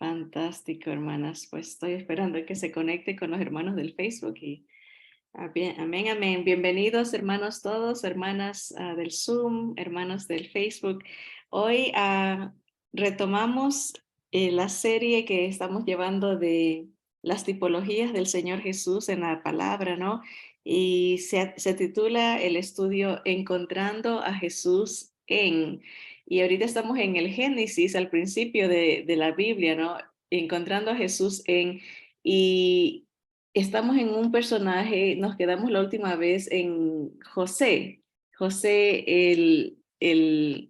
Fantástico, hermanas. Pues estoy esperando que se conecte con los hermanos del Facebook y amén, amén. Bienvenidos, hermanos todos, hermanas del Zoom, hermanos del Facebook. Hoy retomamos la serie que estamos llevando de las tipologías del Señor Jesús en la palabra, ¿no? Y se titula el estudio Encontrando a Jesús en. Y ahorita estamos en el Génesis, al principio de la Biblia, ¿no? Encontrando a Jesús en. Y estamos en un personaje, nos quedamos la última vez en José. José, el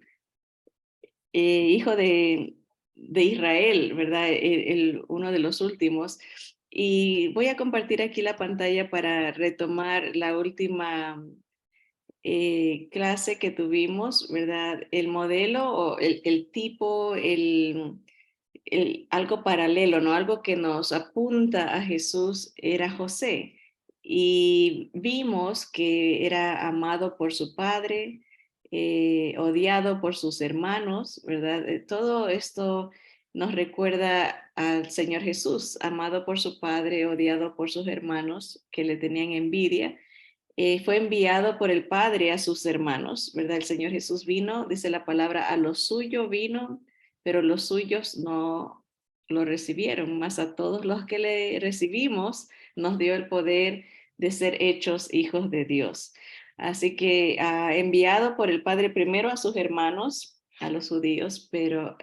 hijo de Israel, ¿verdad? Uno de los últimos. Y voy a compartir aquí la pantalla para retomar la última clase que tuvimos, ¿verdad? El modelo o el tipo, algo paralelo, ¿no? Algo que nos apunta a Jesús era José. Y vimos que era amado por su padre, odiado por sus hermanos, ¿verdad? Todo esto nos recuerda al Señor Jesús, amado por su padre, odiado por sus hermanos que le tenían envidia. Fue enviado por el Padre a sus hermanos, ¿verdad? El Señor Jesús vino, dice la palabra, a lo suyo vino, pero los suyos no lo recibieron, mas a todos los que le recibimos nos dio el poder de ser hechos hijos de Dios. Así que enviado por el Padre primero a sus hermanos, a los judíos, pero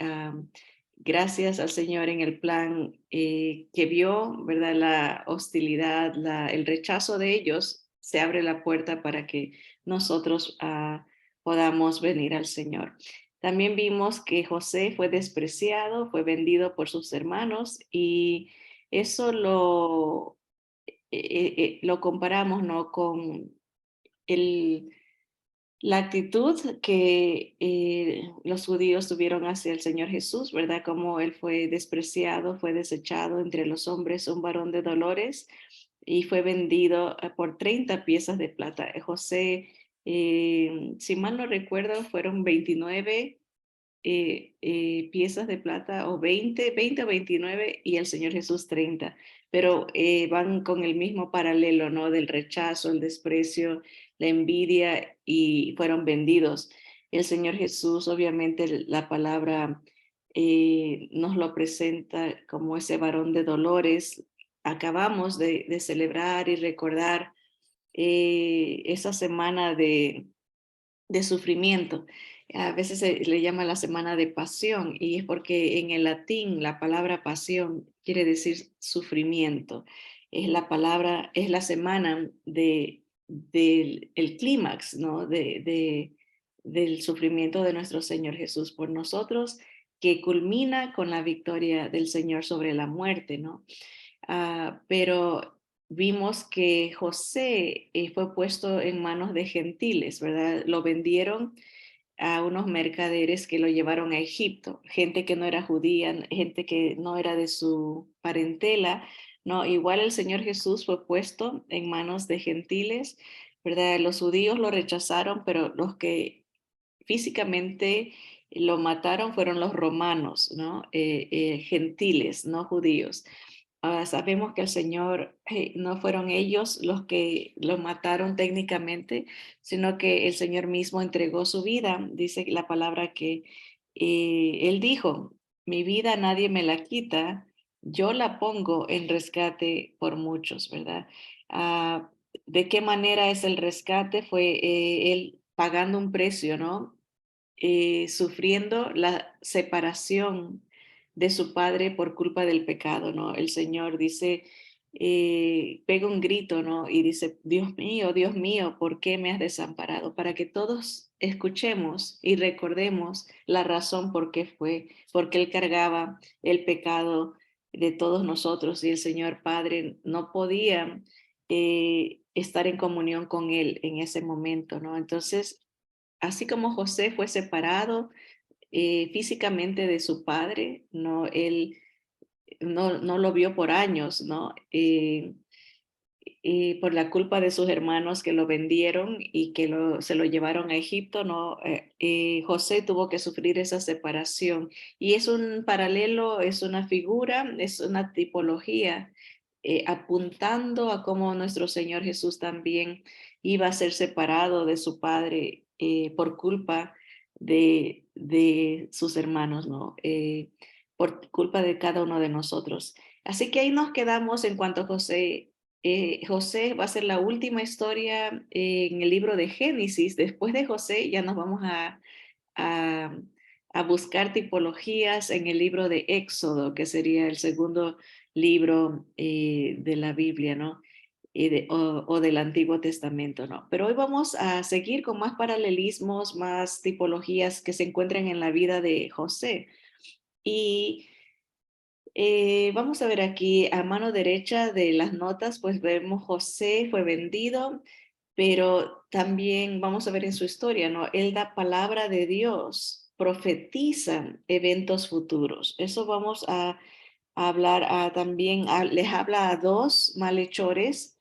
gracias al Señor en el plan que vio, ¿verdad? La hostilidad, el rechazo de ellos, se abre la puerta para que nosotros podamos venir al Señor. También vimos que José fue despreciado, fue vendido por sus hermanos y eso lo comparamos, ¿no? Con el, la actitud que los judíos tuvieron hacia el Señor Jesús, ¿verdad? Como él fue despreciado, fue desechado entre los hombres, un varón de dolores, y fue vendido por 30 piezas de plata. José, si mal no recuerdo, fueron 29 piezas de plata o 20 o 29 y el Señor Jesús 30, pero van con el mismo paralelo, ¿no? Del rechazo, el desprecio, la envidia y fueron vendidos. El Señor Jesús, obviamente la palabra nos lo presenta como ese varón de dolores. Acabamos de celebrar y recordar esa semana de sufrimiento. A veces se le llama la semana de pasión y es porque en el latín la palabra pasión quiere decir sufrimiento. Es la palabra, es la semana del el clímax, ¿no? Del sufrimiento de nuestro Señor Jesús por nosotros, que culmina con la victoria del Señor sobre la muerte, ¿no? Pero vimos que José fue puesto en manos de gentiles, ¿verdad? Lo vendieron a unos mercaderes que lo llevaron a Egipto, gente que no era judía, gente que no era de su parentela, ¿no? Igual el Señor Jesús fue puesto en manos de gentiles, ¿verdad? Los judíos lo rechazaron, pero los que físicamente lo mataron fueron los romanos, ¿no? Gentiles, no judíos. Sabemos que el Señor no fueron ellos los que lo mataron técnicamente, sino que el Señor mismo entregó su vida. Dice la palabra que Él dijo, mi vida nadie me la quita, yo la pongo en rescate por muchos, ¿verdad? Ah, ¿De qué manera es el rescate? Fue Él pagando un precio, ¿no? Sufriendo la separación de su padre por culpa del pecado, ¿no? El Señor dice, pega un grito, ¿no? Y dice, Dios mío, ¿por qué me has desamparado? Para que todos escuchemos y recordemos la razón por qué fue, porque Él cargaba el pecado de todos nosotros y el Señor Padre no podía estar en comunión con Él en ese momento, ¿no? Entonces, así como José fue separado físicamente de su padre, no, él no lo vio por años, ¿no? y por la culpa de sus hermanos que lo vendieron y que se lo llevaron a Egipto, ¿no? José tuvo que sufrir esa separación. Y es un paralelo, es una figura, es una tipología, apuntando a cómo nuestro Señor Jesús también iba a ser separado de su Padre por culpa de sus hermanos, ¿no? Por culpa de cada uno de nosotros. Así que ahí nos quedamos en cuanto a José. José va a ser la última historia en el libro de Génesis. Después de José ya nos vamos a, a buscar tipologías en el libro de Éxodo, que sería el segundo libro de la Biblia, ¿no? O del Antiguo Testamento, ¿no? Pero hoy vamos a seguir con más paralelismos, más tipologías que se encuentran en la vida de José. Y vamos a ver aquí a mano derecha de las notas, pues vemos José fue vendido, pero también vamos a ver en su historia, ¿no? Él da palabra de Dios, profetiza eventos futuros. Eso vamos a hablar también, les habla a dos malhechores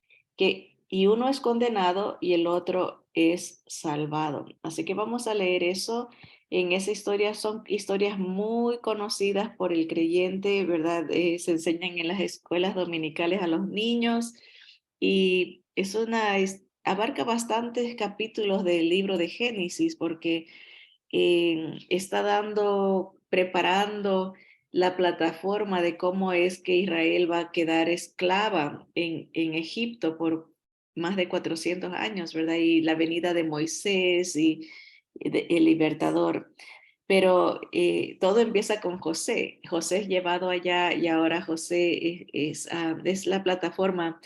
y uno es condenado y el otro es salvado. Así que vamos a leer eso. En esa historia son historias muy conocidas por el creyente, ¿verdad? Se enseñan en las escuelas dominicales a los niños y abarca bastantes capítulos del libro de Génesis porque está preparando la plataforma de cómo es que Israel va a quedar esclava en Egipto por más de 400 años, ¿verdad? Y la venida de Moisés y el libertador. Pero todo empieza con José. José es llevado allá y ahora José es la plataforma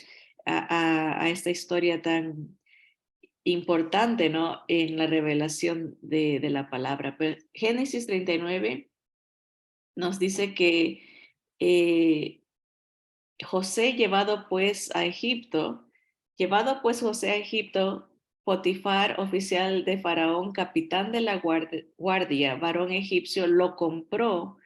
a esta historia tan importante, ¿no? En la revelación de la palabra. Pero Génesis 39 nos dice que eh, José llevado pues a Egipto, llevado pues José a Egipto, Potifar, oficial de Faraón, capitán de la guardia, varón egipcio, lo compró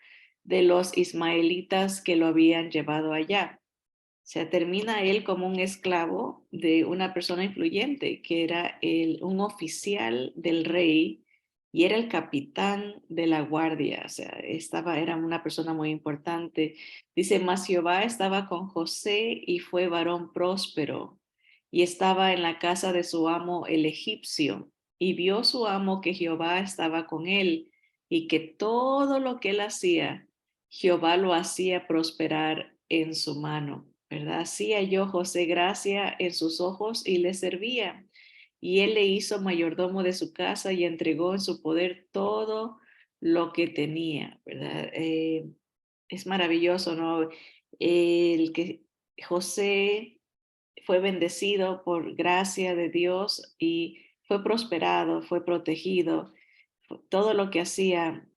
de los ismaelitas que lo habían llevado allá. O sea, termina él como un esclavo de una persona influyente, que era un oficial del rey y era el capitán de la guardia. O sea, era una persona muy importante. Dice, mas Jehová estaba con José y fue varón próspero y estaba en la casa de su amo el egipcio. Y vio su amo que Jehová estaba con él y que todo lo que él hacía, Jehová lo hacía prosperar en su mano, ¿verdad? Así halló José gracia en sus ojos y le servía. Y él le hizo mayordomo de su casa y entregó en su poder todo lo que tenía, ¿verdad? Es maravilloso, ¿no? El que José fue bendecido por gracia de Dios y fue prosperado, fue protegido. Todo lo que hacía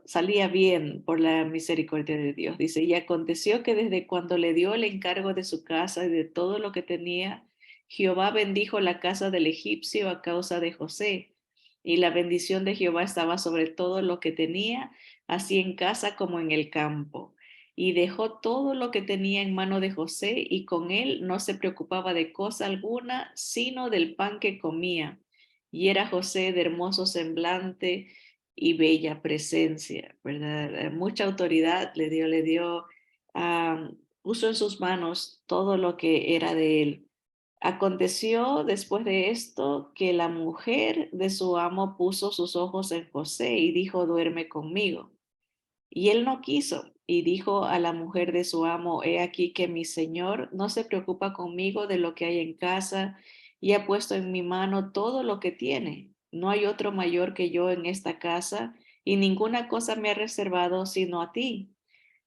salía bien por la misericordia de Dios. Dice, y aconteció que desde cuando le dio el encargo de su casa y de todo lo que tenía, Jehová bendijo la casa del egipcio a causa de José. Y la bendición de Jehová estaba sobre todo lo que tenía, así en casa como en el campo. Y dejó todo lo que tenía en mano de José, y con él no se preocupaba de cosa alguna, sino del pan que comía. Y era José de hermoso semblante y bella presencia, ¿verdad? Mucha autoridad puso en sus manos todo lo que era de él. Aconteció después de esto que la mujer de su amo puso sus ojos en José y dijo, duerme conmigo. Y él no quiso y dijo a la mujer de su amo, he aquí que mi señor no se preocupa conmigo de lo que hay en casa y ha puesto en mi mano todo lo que tiene. No hay otro mayor que yo en esta casa y ninguna cosa me ha reservado sino a ti,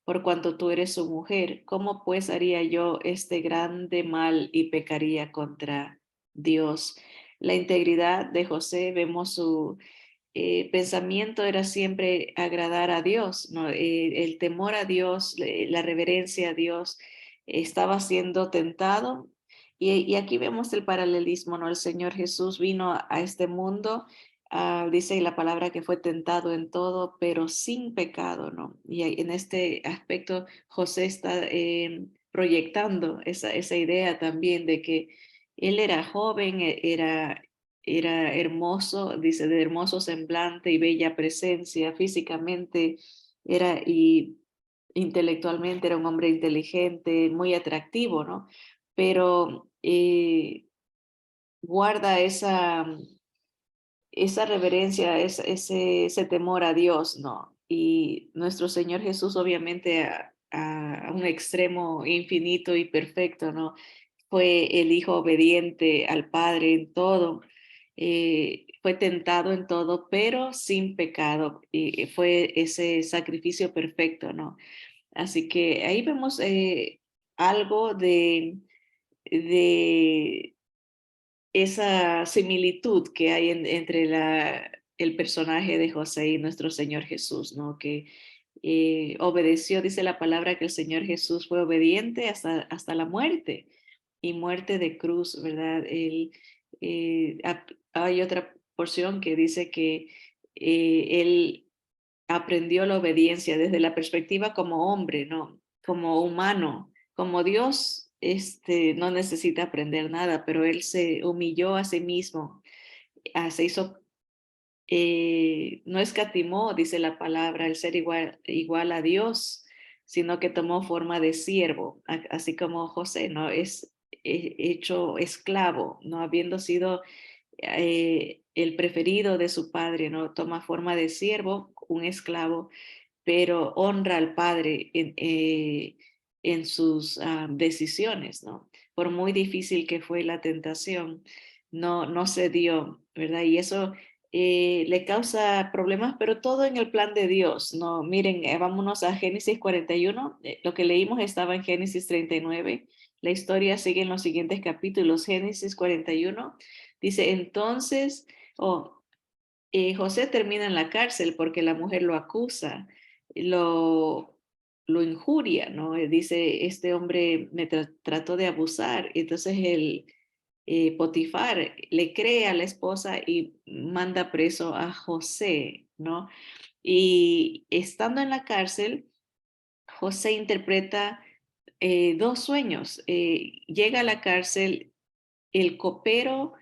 por cuanto tú eres su mujer. ¿Cómo pues haría yo este grande mal y pecaría contra Dios? La integridad de José, vemos su pensamiento era siempre agradar a Dios, ¿no? El temor a Dios, la reverencia a Dios, estaba siendo tentado. Y aquí vemos el paralelismo, ¿no? El Señor Jesús vino a este mundo, dice la palabra que fue tentado en todo, pero sin pecado, ¿no? Y en este aspecto José está proyectando esa idea también de que él era joven, era hermoso, dice, de hermoso semblante y bella presencia, físicamente y intelectualmente era un hombre inteligente, muy atractivo, ¿no? Pero guarda esa reverencia, ese temor a Dios, ¿no? Y nuestro Señor Jesús, obviamente, a un extremo infinito y perfecto, ¿no? Fue el Hijo obediente al Padre en todo, fue tentado en todo, pero sin pecado, y fue ese sacrificio perfecto, ¿no? Así que ahí vemos algo de esa similitud que hay entre el personaje de José y nuestro Señor Jesús, ¿no? Que obedeció, dice la palabra, que el Señor Jesús fue obediente hasta la muerte y muerte de cruz, ¿verdad? Hay otra porción que dice que él aprendió la obediencia desde la perspectiva como hombre, ¿no? Como humano, como Dios, no necesita aprender nada, pero él se humilló a sí mismo, se hizo, no escatimó, dice la palabra, el ser igual a Dios, sino que tomó forma de siervo, así como José, ¿no? Es hecho esclavo, no habiendo sido el preferido de su padre, ¿no? Toma forma de siervo, un esclavo, pero honra al padre en sus decisiones, ¿no? Por muy difícil que fue la tentación, no cedió, ¿verdad? Y eso le causa problemas, pero todo en el plan de Dios, ¿no? Miren, vámonos a Génesis 41, lo que leímos estaba en Génesis 39, la historia sigue en los siguientes capítulos, Génesis 41, dice, entonces, José termina en la cárcel porque la mujer lo acusa, lo, lo injuria, ¿no? Dice, este hombre me trató de abusar. Entonces el Potifar le cree a la esposa y manda preso a José, ¿no? Y estando en la cárcel, José interpreta dos sueños. Llega a la cárcel el copero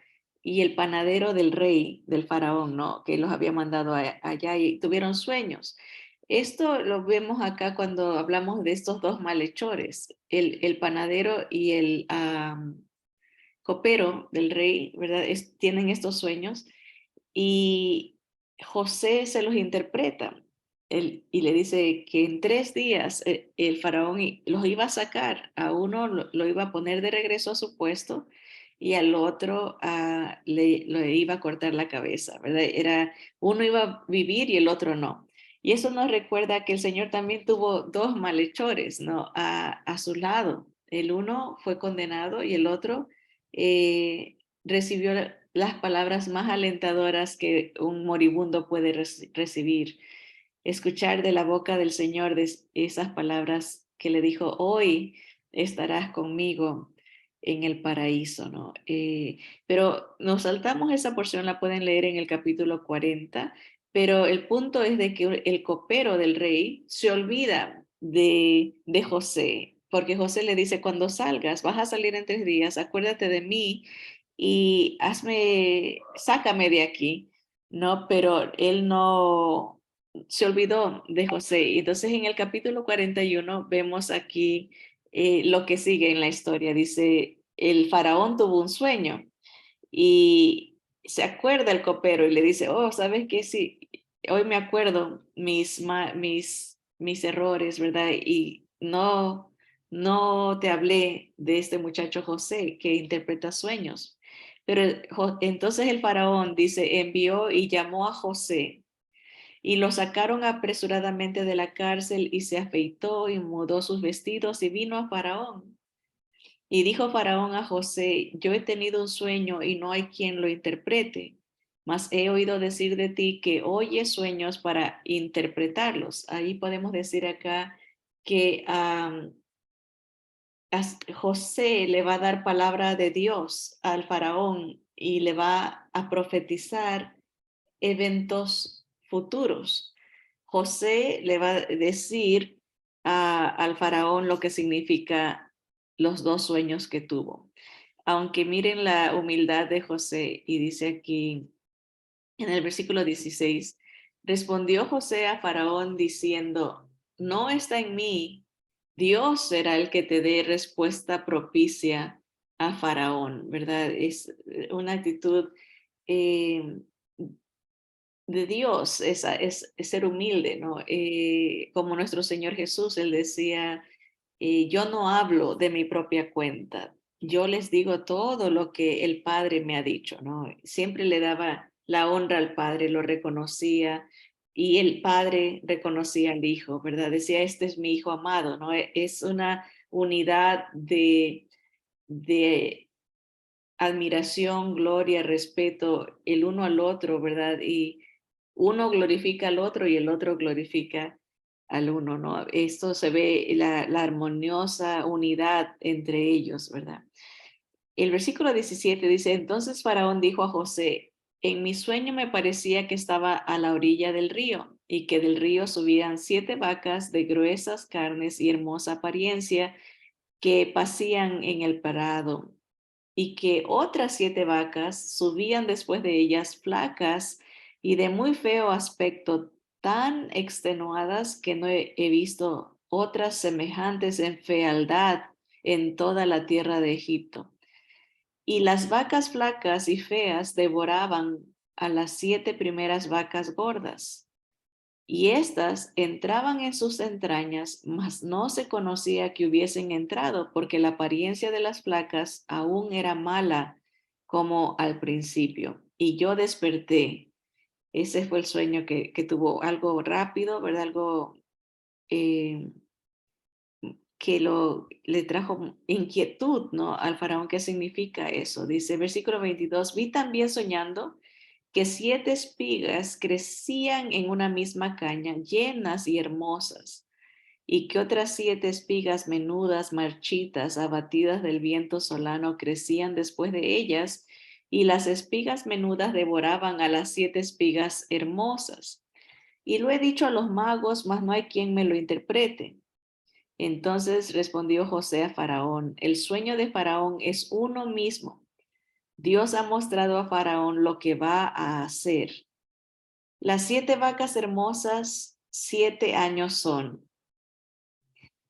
y el panadero del rey, del faraón, ¿no? Que los había mandado allá y tuvieron sueños. Esto lo vemos acá cuando hablamos de estos dos malhechores, el panadero y el copero del rey, ¿verdad? Tienen estos sueños y José se los interpreta y le dice que en 3 días el faraón los iba a sacar, a uno lo iba a poner de regreso a su puesto y al otro le iba a cortar la cabeza, ¿verdad? Uno iba a vivir y el otro no. Y eso nos recuerda que el Señor también tuvo dos malhechores, ¿no? A su lado. El uno fue condenado y el otro recibió las palabras más alentadoras que un moribundo puede recibir. Escuchar de la boca del Señor esas palabras que le dijo, hoy estarás conmigo en el paraíso, ¿no? Pero nos saltamos esa porción, la pueden leer en el capítulo 40, pero el punto es de que el copero del rey se olvida de José, porque José le dice, cuando salgas, vas a salir en 3 días, acuérdate de mí y sácame de aquí, ¿no? Pero él no se olvidó de José. Y entonces en el capítulo 41 vemos aquí lo que sigue en la historia. Dice, el faraón tuvo un sueño y se acuerda el copero y le dice, oh, ¿sabes qué? Sí, hoy me acuerdo mis errores, ¿verdad? Y no te hablé de este muchacho José que interpreta sueños. Pero entonces el faraón dice, envió y llamó a José y lo sacaron apresuradamente de la cárcel y se afeitó y mudó sus vestidos y vino a Faraón. Y dijo Faraón a José, yo he tenido un sueño y no hay quien lo interprete, mas he oído decir de ti que oyes sueños para interpretarlos. Ahí podemos decir acá que José le va a dar palabra de Dios al Faraón y le va a profetizar eventos futuros. José le va a decir al faraón lo que significa los dos sueños que tuvo. Aunque miren la humildad de José, y dice aquí en el versículo 16, respondió José a Faraón diciendo, no está en mí, Dios será el que te dé respuesta propicia a Faraón, ¿verdad? Es una actitud eh, de Dios, es ser humilde, ¿no? Como nuestro Señor Jesús, Él decía, yo no hablo de mi propia cuenta, yo les digo todo lo que el Padre me ha dicho, ¿no? Siempre le daba la honra al Padre, lo reconocía y el Padre reconocía al Hijo, ¿verdad? Decía, este es mi Hijo amado, ¿no? Es una unidad de admiración, gloria, respeto el uno al otro, ¿verdad? Y uno glorifica al otro y el otro glorifica al uno, ¿no? Esto se ve la armoniosa unidad entre ellos, ¿verdad? El versículo 17 dice, entonces Faraón dijo a José, en mi sueño me parecía que estaba a la orilla del río y que del río subían 7 vacas de gruesas carnes y hermosa apariencia que pasían en el prado y que otras 7 vacas subían después de ellas flacas y de muy feo aspecto, tan extenuadas que no he visto otras semejantes en fealdad en toda la tierra de Egipto. Y las vacas flacas y feas devoraban a las 7 primeras vacas gordas. Y éstas entraban en sus entrañas, mas no se conocía que hubiesen entrado, porque la apariencia de las flacas aún era mala como al principio. Y yo desperté. Ese fue el sueño que tuvo, algo rápido, ¿verdad? Algo eh, que le trajo inquietud, ¿no? Al faraón, ¿qué significa eso? Dice, versículo 22, vi también soñando que 7 espigas crecían en una misma caña, llenas y hermosas, y que otras 7 espigas menudas, marchitas, abatidas del viento solano, crecían después de ellas, y las espigas menudas devoraban a las 7 espigas hermosas. Y lo he dicho a los magos, mas no hay quien me lo interprete. Entonces respondió José a Faraón, el sueño de Faraón es uno mismo. Dios ha mostrado a Faraón lo que va a hacer. Las 7 vacas hermosas, 7 años son,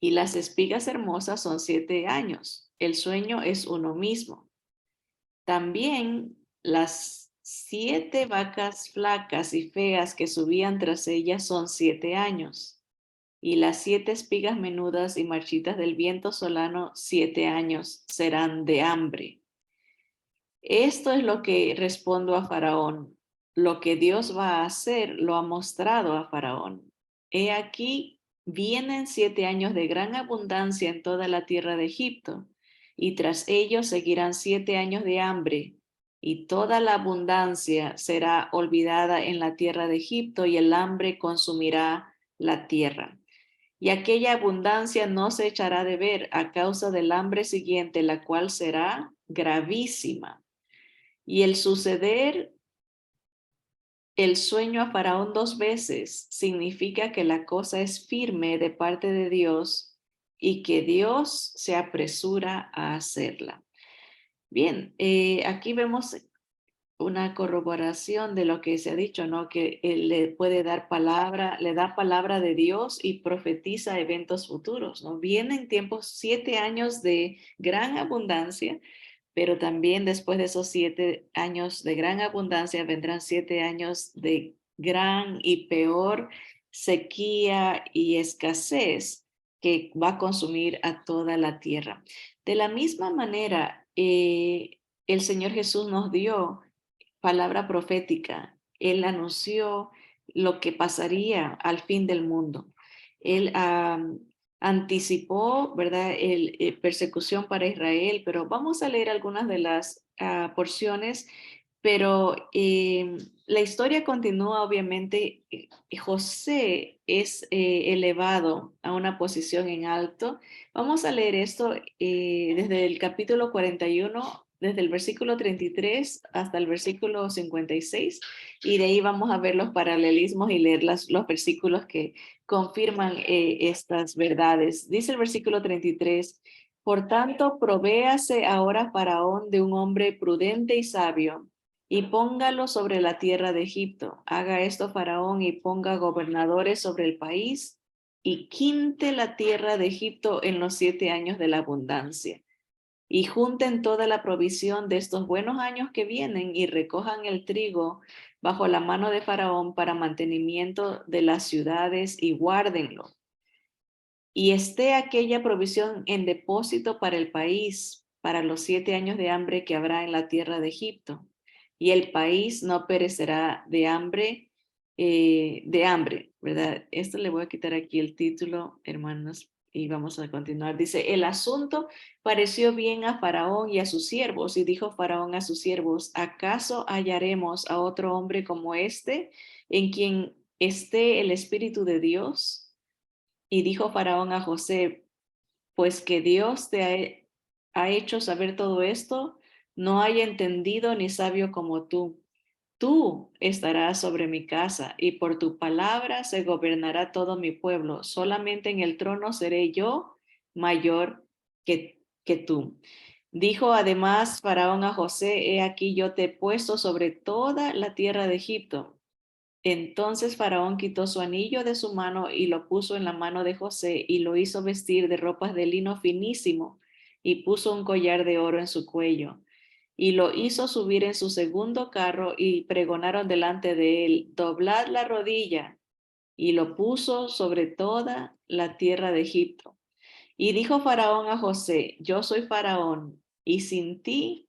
y las espigas hermosas son 7 años. El sueño es uno mismo. También las 7 vacas flacas y feas que subían tras ellas son 7 años. Y las 7 espigas menudas y marchitas del viento solano, 7 años serán de hambre. Esto es lo que respondo a Faraón. Lo que Dios va a hacer lo ha mostrado a Faraón. He aquí, vienen 7 años de gran abundancia en toda la tierra de Egipto, y tras ellos seguirán 7 años de hambre, y toda la abundancia será olvidada en la tierra de Egipto, y el hambre consumirá la tierra. Y aquella abundancia no se echará de ver a causa del hambre siguiente, la cual será gravísima. Y el suceder el sueño a Faraón 2 veces significa que la cosa es firme de parte de Dios y que Dios se apresura a hacerla. Bien, aquí vemos una corroboración de lo que se ha dicho, ¿no? Que él le puede dar palabra, le da palabra de Dios y profetiza eventos futuros, ¿no? Vienen tiempos, 7 años de gran abundancia, pero también después de esos 7 años de gran abundancia vendrán 7 años de gran y peor sequía y escasez que va a consumir a toda la tierra. De la misma manera, el Señor Jesús nos dio palabra profética. Él anunció lo que pasaría al fin del mundo. Él anticipó, ¿verdad?, persecución para Israel, pero vamos a leer algunas de las porciones, pero la historia continúa, obviamente. José es elevado a una posición en alto. Vamos a leer esto desde el capítulo 41, desde el versículo 33 hasta el versículo 56, y de ahí vamos a ver los paralelismos y leer los versículos que confirman estas verdades. Dice el versículo 33, Por tanto, provéase ahora Faraón de un hombre prudente y sabio, y póngalo sobre la tierra de Egipto. Haga esto Faraón y ponga gobernadores sobre el país, y quinte la tierra de Egipto en los 7 años de la abundancia. Y junten toda la provisión de estos buenos años que vienen y recojan el trigo bajo la mano de Faraón para mantenimiento de las ciudades y guárdenlo. Y esté aquella provisión en depósito para el país, para los 7 años de hambre que habrá en la tierra de Egipto. Y el país no perecerá de hambre, ¿verdad? Esto le voy a quitar aquí el título, hermanos, y vamos a continuar. Dice, el asunto pareció bien a Faraón y a sus siervos, y dijo Faraón a sus siervos, ¿acaso hallaremos a otro hombre como este, en quien esté el Espíritu de Dios? Y dijo Faraón a José, pues que Dios te ha hecho saber todo esto, no hay entendido ni sabio como tú. Tú estarás sobre mi casa y por tu palabra se gobernará todo mi pueblo. Solamente en el trono seré yo mayor que tú. Dijo además Faraón a José, he aquí yo te he puesto sobre toda la tierra de Egipto. Entonces Faraón quitó su anillo de su mano y lo puso en la mano de José y lo hizo vestir de ropas de lino finísimo y puso un collar de oro en su cuello y lo hizo subir en su segundo carro y pregonaron delante de él, doblad la rodilla, y lo puso sobre toda la tierra de Egipto. Y dijo Faraón a José, yo soy Faraón, y sin ti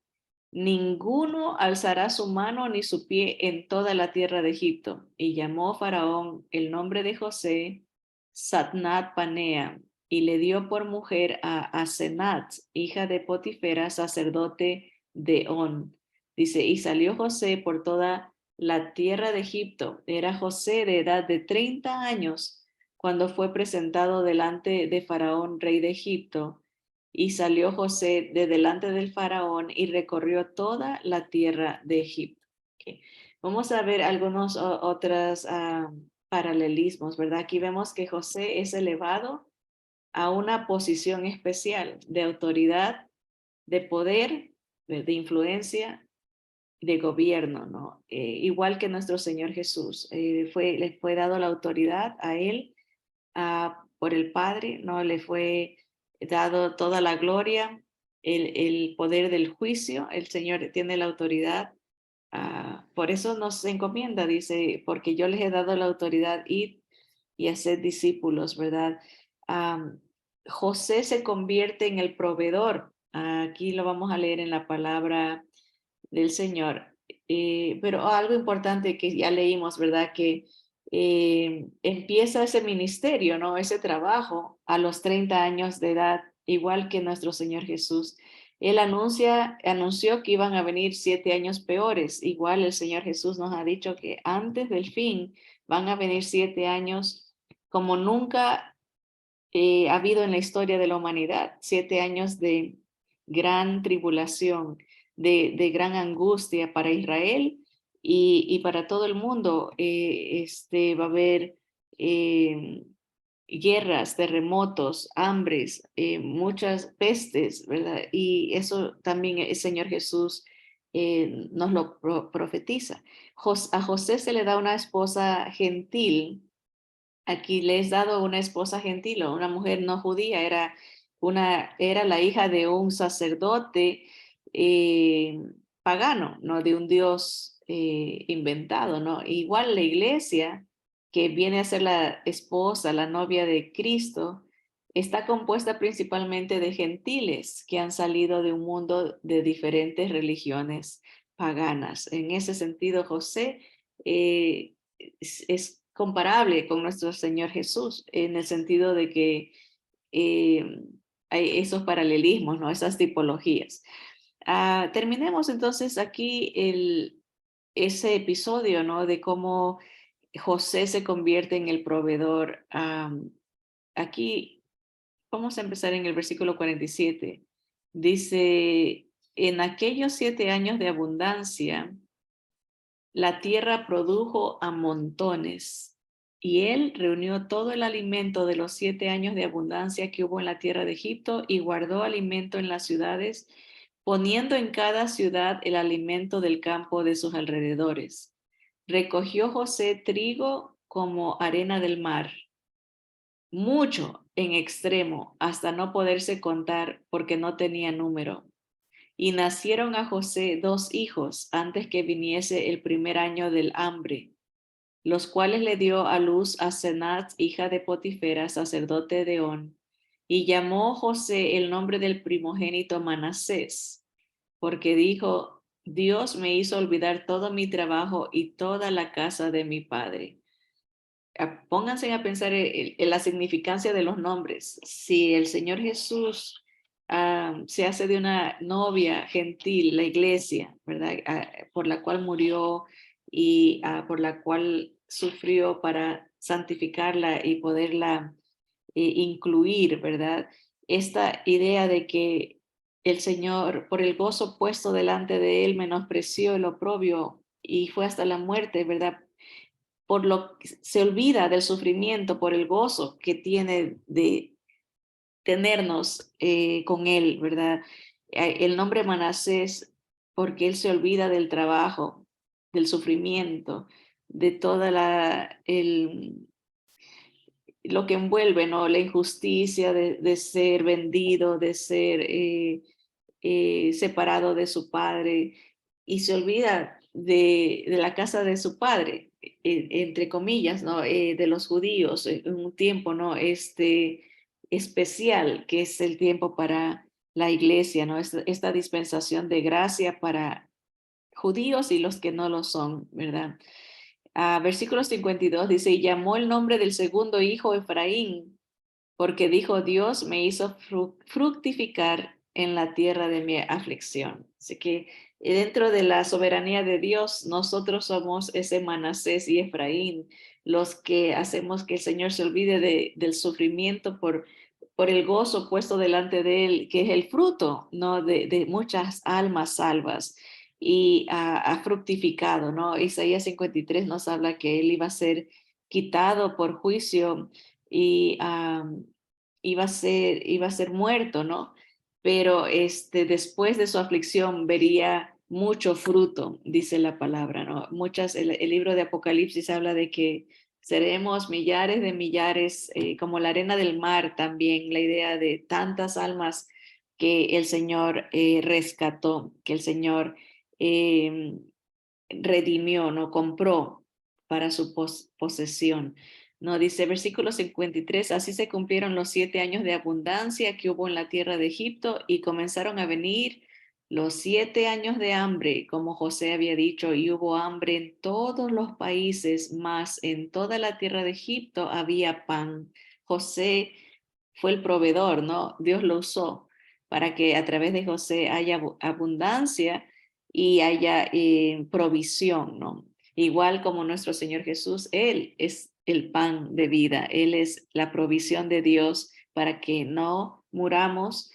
ninguno alzará su mano ni su pie en toda la tierra de Egipto. Y llamó Faraón el nombre de José Satnat Panea, y le dio por mujer a Asenat, hija de Potifera, sacerdote de On. Dice, y salió José por toda la tierra de Egipto. Era José de edad de 30 años cuando fue presentado delante de Faraón, rey de Egipto, y salió José de delante del Faraón y recorrió toda la tierra de Egipto. Okay. Vamos a ver algunos otros paralelismos, ¿verdad? Aquí vemos que José es elevado a una posición especial de autoridad, de poder, de influencia, de gobierno, ¿no? Igual que nuestro Señor Jesús, le fue dado la autoridad a él por el Padre, ¿no? Le fue dado toda la gloria, el poder del juicio, el Señor tiene la autoridad. Por eso nos encomienda, dice, porque yo les he dado la autoridad, id y hacer discípulos, ¿verdad? José se convierte en el proveedor. Aquí lo vamos a leer en la palabra del Señor. Pero algo importante que ya leímos, ¿verdad? Que empieza ese ministerio, ¿no? Ese trabajo a los 30 años de edad, igual que nuestro Señor Jesús. Él anunció que iban a venir 7 años peores. Igual el Señor Jesús nos ha dicho que antes del fin van a venir 7 años como nunca ha habido en la historia de la humanidad, 7 años de gran tribulación, de gran angustia para Israel y para todo el mundo. Va a haber eh, guerras, terremotos, hambres, muchas pestes, ¿verdad? Y eso también el Señor Jesús nos lo profetiza. A José se le da una esposa gentil. Aquí le es dado una esposa gentil o una mujer no judía, era la hija de un sacerdote eh, pagano, ¿no? De un dios inventado, ¿no? Igual la iglesia, que viene a ser la esposa, la novia de Cristo, está compuesta principalmente de gentiles que han salido de un mundo de diferentes religiones paganas. En ese sentido, José es comparable con nuestro Señor Jesús en el sentido de que eh, hay esos paralelismos, ¿no? Esas tipologías. Terminemos entonces aquí ese episodio, ¿no? De cómo José se convierte en el proveedor. Aquí vamos a empezar en el versículo 47. Dice, en aquellos 7 años de abundancia, la tierra produjo a montones Y él reunió todo el alimento de los 7 años de abundancia que hubo en la tierra de Egipto y guardó alimento en las ciudades, poniendo en cada ciudad el alimento del campo de sus alrededores. Recogió José trigo como arena del mar, mucho en extremo, hasta no poderse contar porque no tenía número. Y nacieron a José 2 hijos antes que viniese el primer año del hambre, los cuales le dio a luz a Senat, hija de Potifera, sacerdote de On, y llamó José el nombre del primogénito Manasés, porque dijo, Dios me hizo olvidar todo mi trabajo y toda la casa de mi padre. Pónganse a pensar en la significancia de los nombres. Si el Señor Jesús se hace de una novia gentil, la iglesia, ¿verdad? Por la cual murió y por la cual sufrió para santificarla y poderla incluir, ¿verdad? Esta idea de que el Señor, por el gozo puesto delante de él, menospreció el oprobio y fue hasta la muerte, ¿verdad? Por lo que se olvida del sufrimiento, por el gozo que tiene de tenernos con él, ¿verdad? El nombre Manasés, porque él se olvida del trabajo, del sufrimiento, de toda lo que envuelve, ¿no? La injusticia de ser vendido, de ser separado de su padre, y se olvida de la casa de su padre, entre comillas, ¿no? De los judíos, en un tiempo, ¿no? Especial, que es el tiempo para la iglesia, ¿no? Esta dispensación de gracia para judíos y los que no lo son, ¿verdad? Versículo 52 dice, y llamó el nombre del segundo hijo Efraín, porque dijo, Dios me hizo fructificar en la tierra de mi aflicción. Así que dentro de la soberanía de Dios, nosotros somos ese Manasés y Efraín, los que hacemos que el Señor se olvide del sufrimiento por el gozo puesto delante de él, que es el fruto, ¿no? De muchas almas salvas y ha fructificado, ¿no? Isaías 53 nos habla que él iba a ser quitado por juicio y iba a ser muerto, ¿no? Pero después de su aflicción vería mucho fruto, dice la palabra, ¿no? El libro de Apocalipsis habla de que seremos millares de millares, como la arena del mar también, la idea de tantas almas que el Señor rescató, que el Señor eh, redimió, no compró para su posesión. No dice versículo 53, así se cumplieron los 7 años de abundancia que hubo en la tierra de Egipto y comenzaron a venir los 7 años de hambre, como José había dicho, y hubo hambre en todos los países, mas en toda la tierra de Egipto había pan. José fue el proveedor, ¿no? Dios lo usó para que a través de José haya abundancia y haya provisión, ¿no? Igual como nuestro Señor Jesús, Él es el pan de vida, Él es la provisión de Dios para que no muramos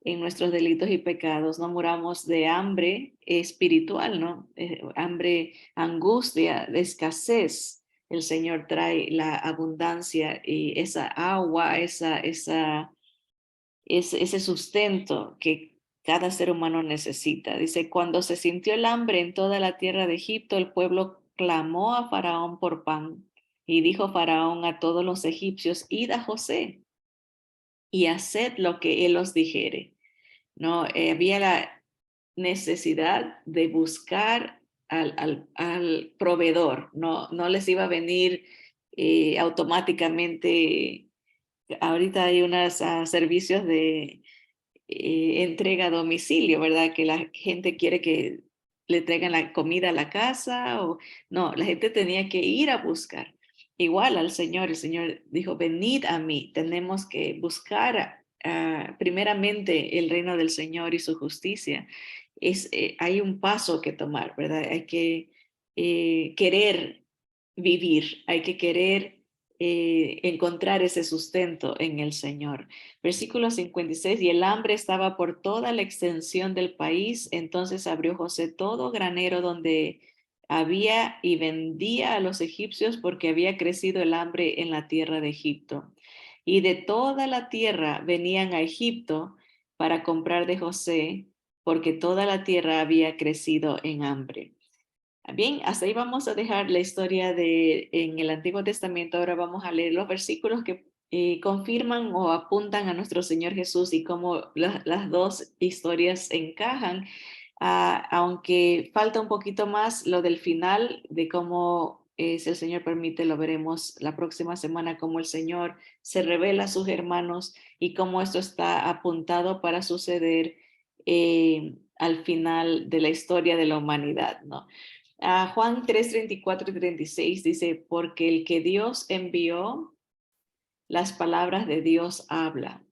en nuestros delitos y pecados, no muramos de hambre espiritual, ¿no? Hambre, angustia, de escasez. El Señor trae la abundancia y esa agua, ese sustento que cada ser humano necesita. Dice, cuando se sintió el hambre en toda la tierra de Egipto, el pueblo clamó a Faraón por pan. Y dijo Faraón a todos los egipcios, id a José y haced lo que él os dijere. ¿No? Había la necesidad de buscar al proveedor, no les iba a venir automáticamente. Ahorita hay unos servicios de entrega a domicilio, ¿verdad? Que la gente quiere que le traigan la comida a la casa o no, la gente tenía que ir a buscar. Igual al Señor, el Señor dijo, venid a mí, tenemos que buscar primeramente el reino del Señor y su justicia. Hay un paso que tomar, ¿verdad? Hay que querer vivir, hay que querer encontrar ese sustento en el Señor. Versículo 56, y el hambre estaba por toda la extensión del país, entonces abrió José todo granero donde había y vendía a los egipcios porque había crecido el hambre en la tierra de Egipto. Y de toda la tierra venían a Egipto para comprar de José, porque toda la tierra había crecido en hambre. Bien, hasta ahí vamos a dejar la historia de en el Antiguo Testamento. Ahora vamos a leer los versículos que confirman o apuntan a nuestro Señor Jesús y cómo las dos historias encajan. Aunque falta un poquito más lo del final, de cómo, si el Señor permite, lo veremos la próxima semana, cómo el Señor se revela a sus hermanos y cómo esto está apuntado para suceder al final de la historia de la humanidad, ¿no? Juan 3, 34 y 36 dice, porque el que Dios envió, las palabras de Dios habla,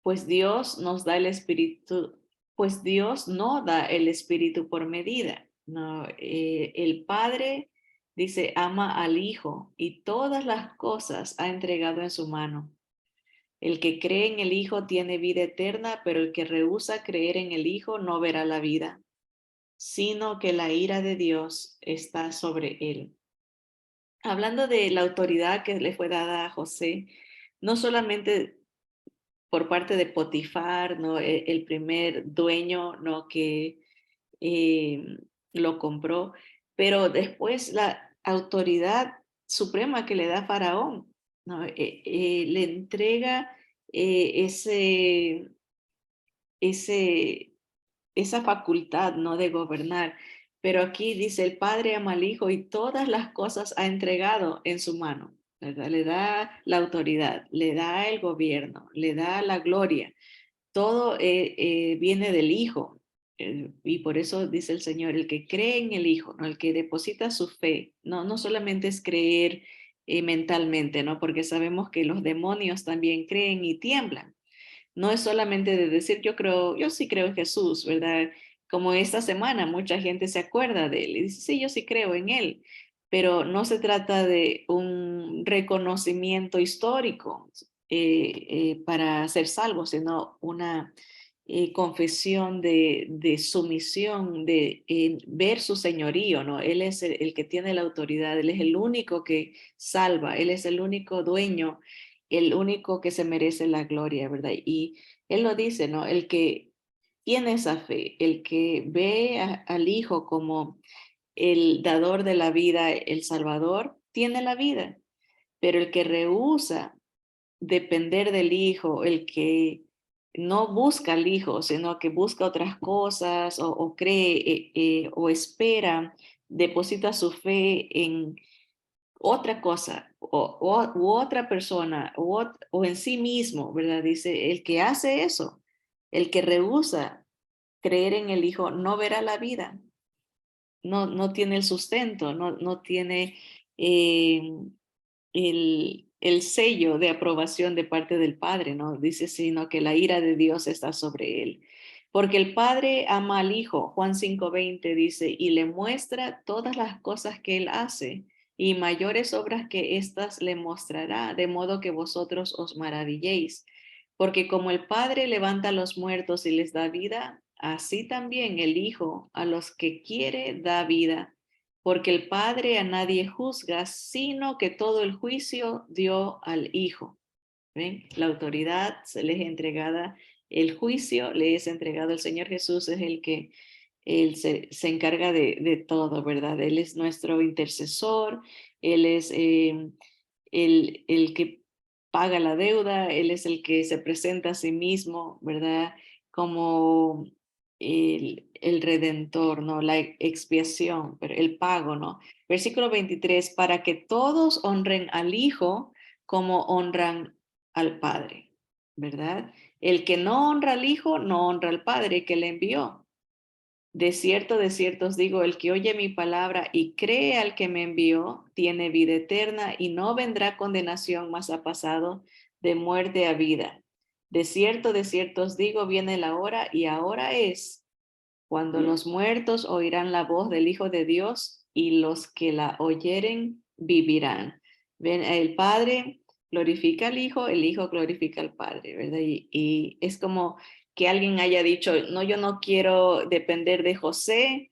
pues Dios nos da el Espíritu, pues Dios no da el Espíritu por medida. No, el Padre dice, ama al Hijo y todas las cosas ha entregado en su mano. El que cree en el Hijo tiene vida eterna, pero el que rehúsa creer en el Hijo no verá la vida, sino que la ira de Dios está sobre él. Hablando de la autoridad que le fue dada a José, no solamente por parte de Potifar, ¿no? El primer dueño, ¿no? Que eh, lo compró, pero después la autoridad suprema que le da Faraón, ¿no? Le entrega ese, ese, esa facultad, ¿no? De gobernar. Pero aquí dice, el Padre ama al Hijo y todas las cosas ha entregado en su mano, ¿verdad? Le da la autoridad, le da el gobierno, le da la gloria. Todo viene del Hijo. Y por eso dice el Señor, el que cree en el Hijo, ¿no? El que deposita su fe, no solamente es creer mentalmente, ¿no? Porque sabemos que los demonios también creen y tiemblan. No es solamente de decir yo creo, yo sí creo en Jesús, ¿verdad? Como esta semana mucha gente se acuerda de él y dice, sí, yo sí creo en él, pero no se trata de un reconocimiento histórico para ser salvo, sino una confesión de sumisión, de ver su señorío, ¿no? Él es el que tiene la autoridad, él es el único que salva, él es el único dueño, el único que se merece la gloria, ¿verdad? Y él lo dice, ¿no? El que tiene esa fe, el que ve al Hijo como el dador de la vida, el Salvador, tiene la vida, pero el que rehúsa depender del Hijo, el que no busca al Hijo, sino que busca otras cosas o cree o espera, deposita su fe en otra cosa u otra persona o en sí mismo, ¿verdad? Dice, el que hace eso, el que rehúsa creer en el Hijo, no verá la vida, no tiene el sustento, no tiene eh, el sello de aprobación de parte del Padre, ¿no? Dice, sino que la ira de Dios está sobre él. Porque el Padre ama al Hijo, Juan 5:20 dice, y le muestra todas las cosas que él hace, y mayores obras que éstas le mostrará, de modo que vosotros os maravilléis. Porque como el Padre levanta a los muertos y les da vida, así también el Hijo a los que quiere da vida, porque el Padre a nadie juzga, sino que todo el juicio dio al Hijo. ¿Ven? La autoridad se les es entregada, el juicio le es entregado. El Señor Jesús es el que él se encarga de todo, ¿verdad? Él es nuestro intercesor, Él es el que paga la deuda, Él es el que se presenta a sí mismo, ¿verdad? Como el redentor, ¿no? La expiación, pero el pago, ¿no? Versículo 23, para que todos honren al Hijo como honran al Padre, ¿verdad? El que no honra al Hijo, no honra al Padre que le envió. De cierto os digo, el que oye mi palabra y cree al que me envió, tiene vida eterna y no vendrá condenación, mas ha pasado de muerte a vida. De cierto os digo, viene la hora y ahora es cuando los muertos oirán la voz del Hijo de Dios y los que la oyeren vivirán. Ven, el Padre glorifica al Hijo, el Hijo glorifica al Padre, ¿verdad? Y es como que alguien haya dicho, no, yo no quiero depender de José,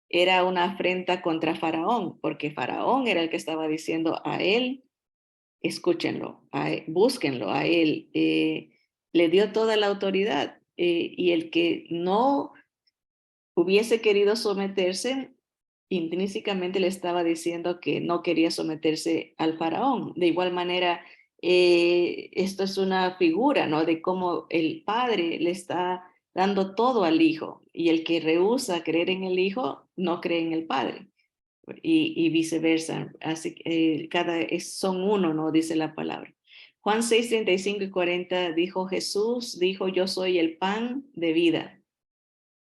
era una afrenta contra Faraón, porque Faraón era el que estaba diciendo a él, escúchenlo, búsquenlo, a él le dio toda la autoridad y el que no hubiese querido someterse, intrínsecamente le estaba diciendo que no quería someterse al faraón. De igual manera, esto es una figura, ¿no? De cómo el padre le está dando todo al hijo y el que rehúsa creer en el hijo no cree en el padre y viceversa. Así que son uno, ¿no? Dice la palabra. Juan 6, 35 y 40 dijo Jesús, dijo yo soy el pan de vida.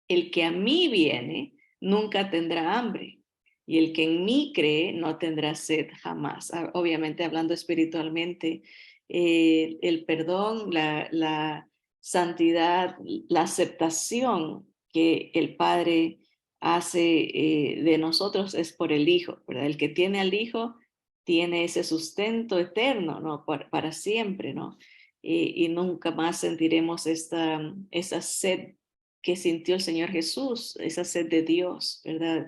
El que a mí viene nunca tendrá hambre y el que en mí cree no tendrá sed jamás. Obviamente hablando espiritualmente, el perdón, la santidad, la aceptación que el Padre hace de nosotros es por el Hijo, ¿verdad? El que tiene al Hijo tiene ese sustento eterno, ¿no? Para siempre, ¿no? Y nunca más sentiremos esa sed que sintió el Señor Jesús, esa sed de Dios, ¿verdad?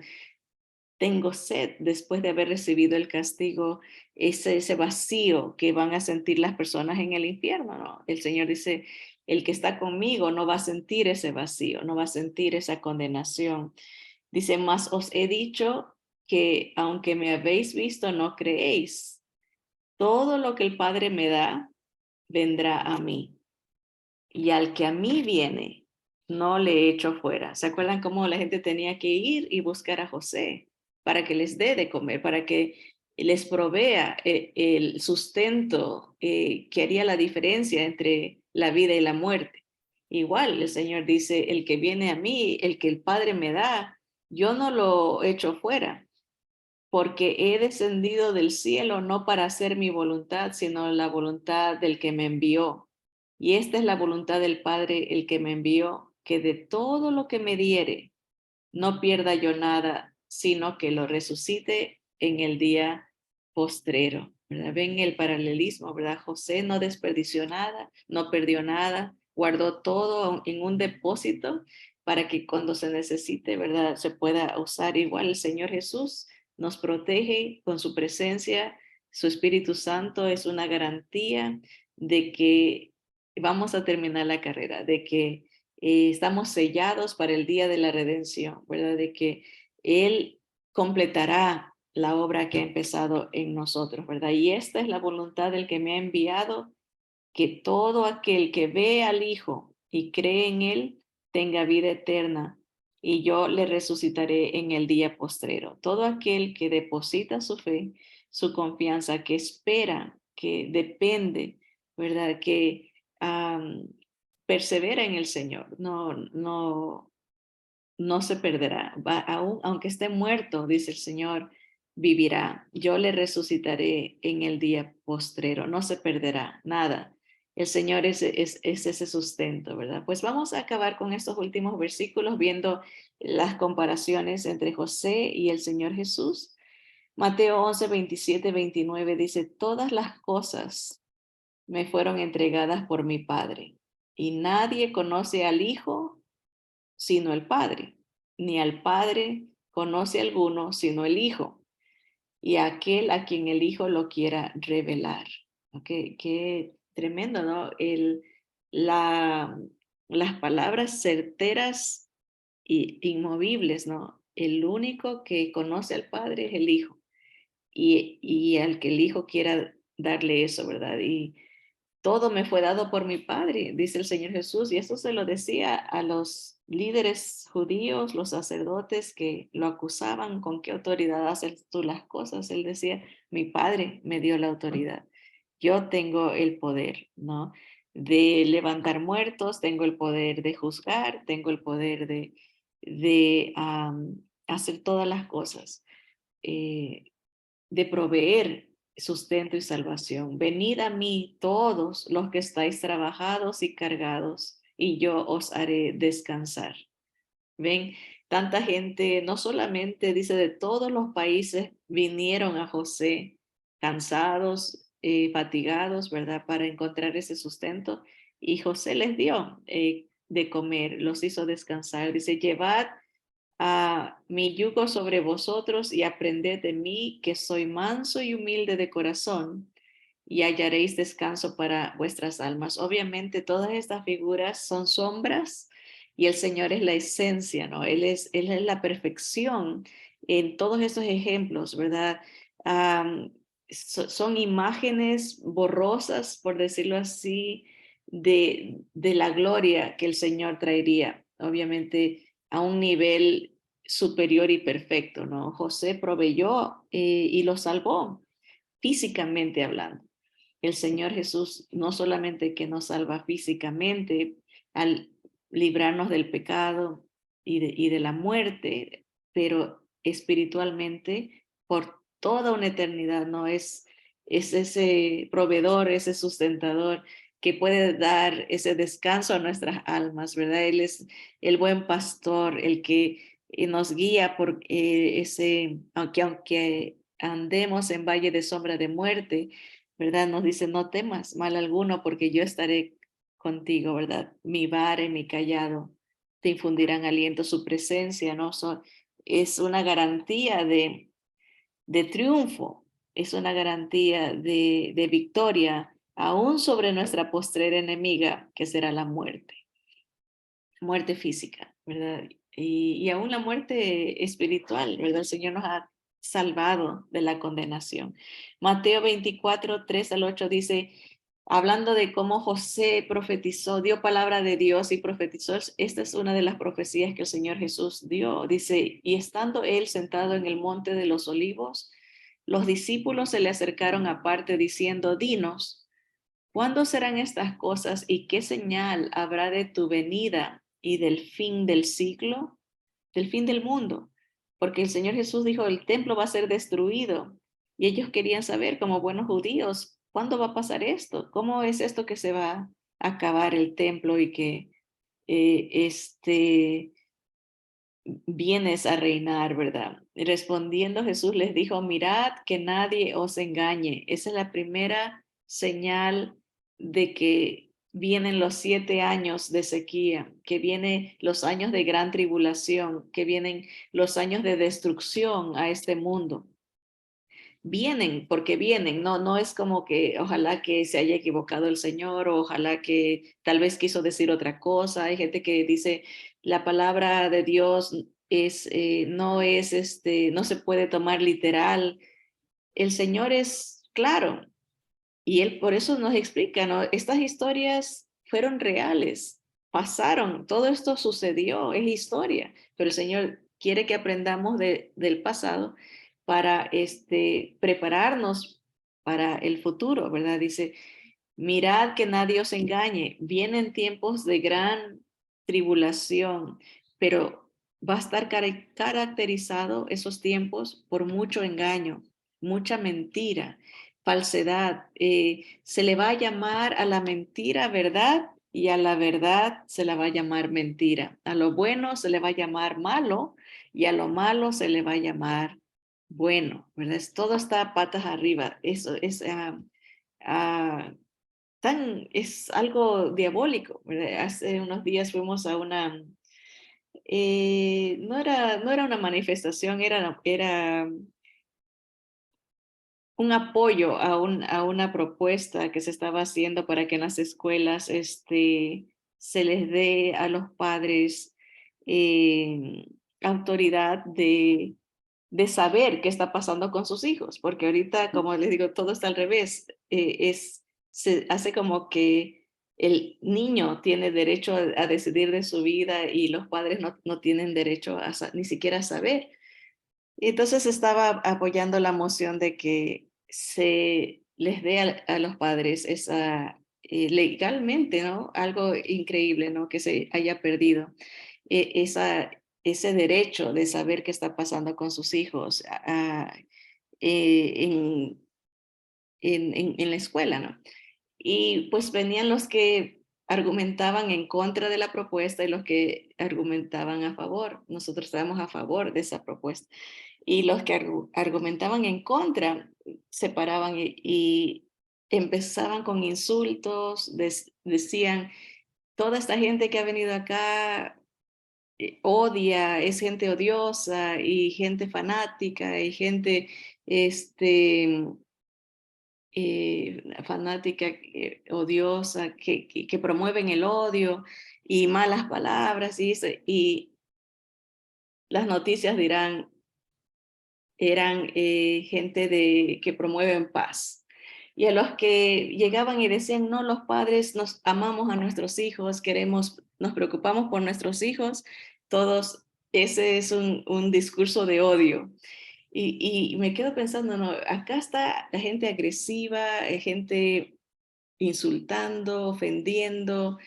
Tengo sed después de haber recibido el castigo, ese vacío que van a sentir las personas en el infierno, ¿no? El Señor dice, el que está conmigo no va a sentir ese vacío, no va a sentir esa condenación. Dice, mas os he dicho que aunque me habéis visto, no creéis. Todo lo que el Padre me da, vendrá a mí. Y al que a mí viene, no le echo fuera. ¿Se acuerdan cómo la gente tenía que ir y buscar a José para que les dé de comer, para que les provea el sustento que haría la diferencia entre la vida y la muerte? Igual el Señor dice, el que viene a mí, el que el Padre me da, yo no lo echo fuera, porque he descendido del cielo no para hacer mi voluntad, sino la voluntad del que me envió. Y esta es la voluntad del Padre, el que me envió, que de todo lo que me diere, no pierda yo nada, sino que lo resucite en el día postrero. ¿Verdad? Ven el paralelismo, ¿verdad? José no desperdició nada, no perdió nada, guardó todo en un depósito para que cuando se necesite, ¿verdad? Se pueda usar. Igual el Señor Jesús nos protege con su presencia, su Espíritu Santo es una garantía de que vamos a terminar la carrera, de que estamos sellados para el día de la redención, ¿verdad? De que Él completará la obra que ha empezado en nosotros, ¿verdad? Y esta es la voluntad del que me ha enviado, que todo aquel que ve al Hijo y cree en Él tenga vida eterna, y yo le resucitaré en el día postrero. Todo aquel que deposita su fe, su confianza, que espera, que depende, ¿verdad? Que persevera en el Señor, no se perderá. Aunque esté muerto, dice el Señor, vivirá. Yo le resucitaré en el día postrero. No se perderá nada. El Señor es ese sustento, ¿verdad? Pues vamos a acabar con estos últimos versículos viendo las comparaciones entre José y el Señor Jesús. Mateo 11, 27, 29 dice, todas las cosas me fueron entregadas por mi Padre, y nadie conoce al Hijo sino el Padre, ni al Padre conoce alguno sino el Hijo, y aquel a quien el Hijo lo quiera revelar. Qué tremendo, ¿no? La, las palabras certeras e inmovibles, ¿no? El único que conoce al Padre es el Hijo, y al que el Hijo quiera darle eso, ¿verdad? Y todo me fue dado por mi Padre, dice el Señor Jesús, y eso se lo decía a los líderes judíos, los sacerdotes que lo acusaban, ¿con qué autoridad haces tú las cosas? Él decía, mi Padre me dio la autoridad, yo tengo el poder, ¿no? De levantar muertos, tengo el poder de juzgar, tengo el poder de hacer todas las cosas. De proveer sustento y salvación. Venid a mí todos los que estáis trabajados y cargados, y yo os haré descansar. Ven, tanta gente, no solamente dice de todos los países, vinieron a José cansados, fatigados, ¿verdad? Para encontrar ese sustento. Y José les dio de comer, los hizo descansar. Dice, llevad mi yugo sobre vosotros y aprended de mí, que soy manso y humilde de corazón, y hallaréis descanso para vuestras almas. Obviamente todas estas figuras son sombras y el Señor es la esencia, ¿no? Él es la perfección en todos estos ejemplos, ¿verdad? Son imágenes borrosas, por decirlo así, de la gloria que el Señor traería, obviamente a un nivel superior y perfecto, ¿no? José proveyó y lo salvó, físicamente hablando. El Señor Jesús no solamente que nos salva físicamente al librarnos del pecado y de la muerte, pero espiritualmente por toda una eternidad, ¿no? Es ese proveedor, ese sustentador que puede dar ese descanso a nuestras almas, ¿verdad? Él es el buen pastor, el que nos guía por aunque andemos en valle de sombra de muerte, ¿verdad? Nos dice, no temas mal alguno porque yo estaré contigo, ¿verdad? Mi vara y mi callado te infundirán aliento, su presencia, ¿no? Es una garantía de triunfo, es una garantía de victoria, aún sobre nuestra postrera enemiga, que será la muerte, muerte física, ¿verdad? Y aún la muerte espiritual, ¿verdad? El Señor nos ha salvado de la condenación. Mateo 24, 3 al 8 dice, hablando de cómo José profetizó, dio palabra de Dios y profetizó, esta es una de las profecías que el Señor Jesús dio. Dice, y estando él sentado en el monte de los olivos, los discípulos se le acercaron aparte diciendo, dinos, ¿cuándo serán estas cosas y qué señal habrá de tu venida y del fin del siglo, del fin del mundo? Porque el Señor Jesús dijo, el templo va a ser destruido. Y ellos querían saber, como buenos judíos, ¿cuándo va a pasar esto? ¿Cómo es esto que se va a acabar el templo y que vienes a reinar, ¿verdad? Y respondiendo Jesús les dijo, mirad que nadie os engañe. Esa es la primera señal de que vienen los 7 años de sequía, que vienen los años de gran tribulación, que vienen los años de destrucción a este mundo. Vienen porque vienen, no es como que ojalá que se haya equivocado el Señor o ojalá que tal vez quiso decir otra cosa. Hay gente que dice la palabra de Dios no es no se puede tomar literal. El Señor es claro y él por eso nos explica, ¿no? Estas historias fueron reales, pasaron, todo esto sucedió, es historia, pero el Señor quiere que aprendamos del pasado para prepararnos para el futuro, ¿verdad? Dice, mirad que nadie os engañe, vienen tiempos de gran tribulación, pero va a estar caracterizado esos tiempos por mucho engaño, mucha mentira, falsedad. Se le va a llamar a la mentira verdad y a la verdad se la va a llamar mentira. A lo bueno se le va a llamar malo y a lo malo se le va a llamar bueno, ¿verdad? Todo está patas arriba. Eso es ah, es algo diabólico, ¿verdad? Hace unos días fuimos a no era una manifestación, era un apoyo a una propuesta que se estaba haciendo para que en las escuelas se les dé a los padres eh, autoridad de saber qué está pasando con sus hijos, porque ahorita, como les digo, todo está al revés. Se hace como que el niño tiene derecho a decidir de su vida y los padres no tienen derecho ni siquiera a saber. Y entonces estaba apoyando la moción de que se les dé a los padres legalmente, ¿no? Algo increíble, ¿no? Que se haya perdido ese derecho de saber qué está pasando con sus hijos en, en la escuela, ¿no? Y pues venían los que argumentaban en contra de la propuesta y los que argumentaban a favor. Nosotros estábamos a favor de esa propuesta. Y los que argumentaban en contra se paraban y empezaban con insultos, decían, toda esta gente que ha venido acá odia, es gente odiosa y gente fanática y gente fanática, odiosa, que promueven el odio y malas palabras y las noticias dirán, eran gente que promueven paz. Y a los que llegaban y decían, no, los padres nos amamos a nuestros hijos, nos preocupamos por nuestros hijos, todos, ese es un discurso de odio. Y me quedo pensando, no, acá está la gente agresiva, gente insultando, ofendiendo,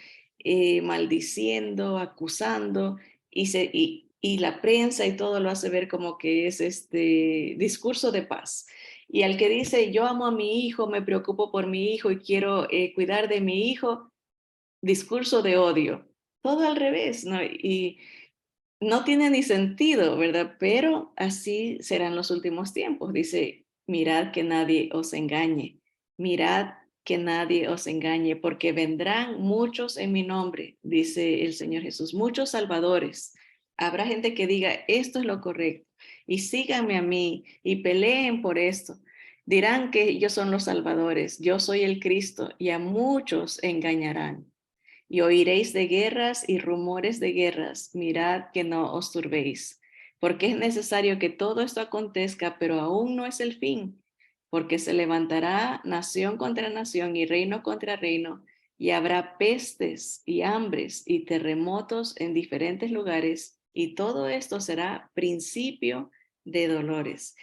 maldiciendo, acusando, y la prensa y todo lo hace ver como que es este discurso de paz. Y al que dice, yo amo a mi hijo, me preocupo por mi hijo y quiero cuidar de mi hijo, discurso de odio. Todo al revés, ¿no? Y no tiene ni sentido, ¿verdad? Pero así serán los últimos tiempos. Dice, mirad que nadie os engañe, mirad que nadie os engañe, porque vendrán muchos en mi nombre, dice el Señor Jesús, muchos salvadores. Habrá gente que diga, esto es lo correcto, y síganme a mí, y peleen por esto. Dirán que ellos son los salvadores, yo soy el Cristo, y a muchos engañarán. Y oiréis de guerras y rumores de guerras, mirad que no os turbéis, porque es necesario que todo esto acontezca, pero aún no es el fin, porque se levantará nación contra nación y reino contra reino, y habrá pestes y hambres y terremotos en diferentes lugares, y todo esto será principio de dolores.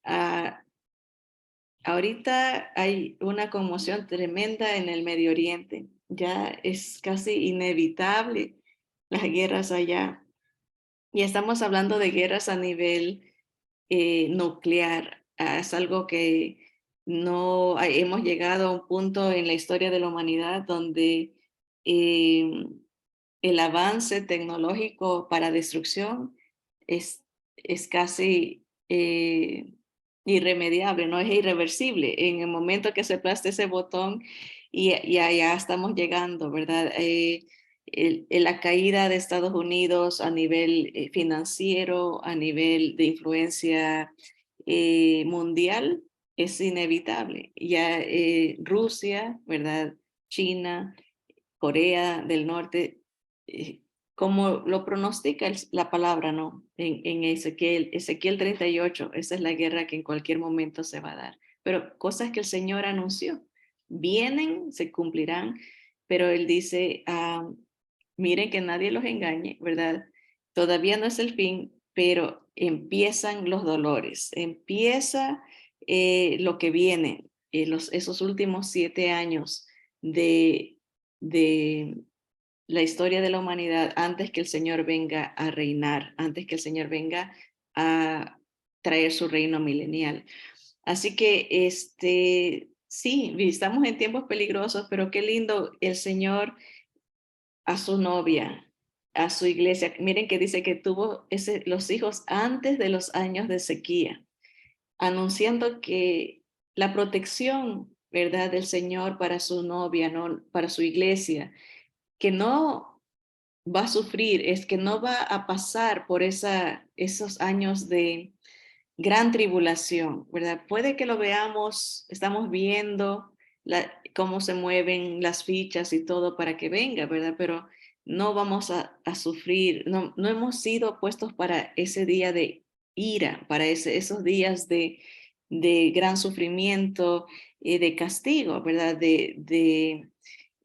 Ah, Ahorita hay una conmoción tremenda en el Medio Oriente. Ya es casi inevitable las guerras allá. Y estamos hablando de guerras a nivel nuclear. Es algo que no hemos llegado a un punto en la historia de la humanidad donde eh, el avance tecnológico para destrucción es, es casi irremediable, no es irreversible. En el momento que se aplaste ese botón y allá estamos llegando, ¿verdad? La caída de Estados Unidos a nivel financiero, a nivel de influencia mundial, es inevitable. Ya Rusia, ¿verdad? China, Corea del Norte, eh, como lo pronostica la palabra, ¿no? En Ezequiel 38, esa es la guerra que en cualquier momento se va a dar. Pero cosas que el Señor anunció, vienen, se cumplirán, pero Él dice, miren que nadie los engañe, ¿verdad? Todavía no es el fin, pero empiezan los dolores, empieza lo que viene, esos últimos 7 años de la historia de la humanidad antes que el Señor venga a reinar, antes que el Señor venga a traer su reino milenial. Así que sí, estamos en tiempos peligrosos, pero qué lindo el Señor a su novia, a su iglesia. Miren que dice que tuvo los hijos antes de los años de sequía, anunciando que la protección, ¿verdad?, del Señor para su novia, ¿no?, para su iglesia, que no va a sufrir, es que no va a pasar por esos años de gran tribulación, ¿verdad? Puede que lo veamos, estamos viendo cómo se mueven las fichas y todo para que venga, ¿verdad? Pero no vamos a sufrir, no hemos sido puestos para ese día de ira, para esos días de gran sufrimiento, de castigo, ¿verdad?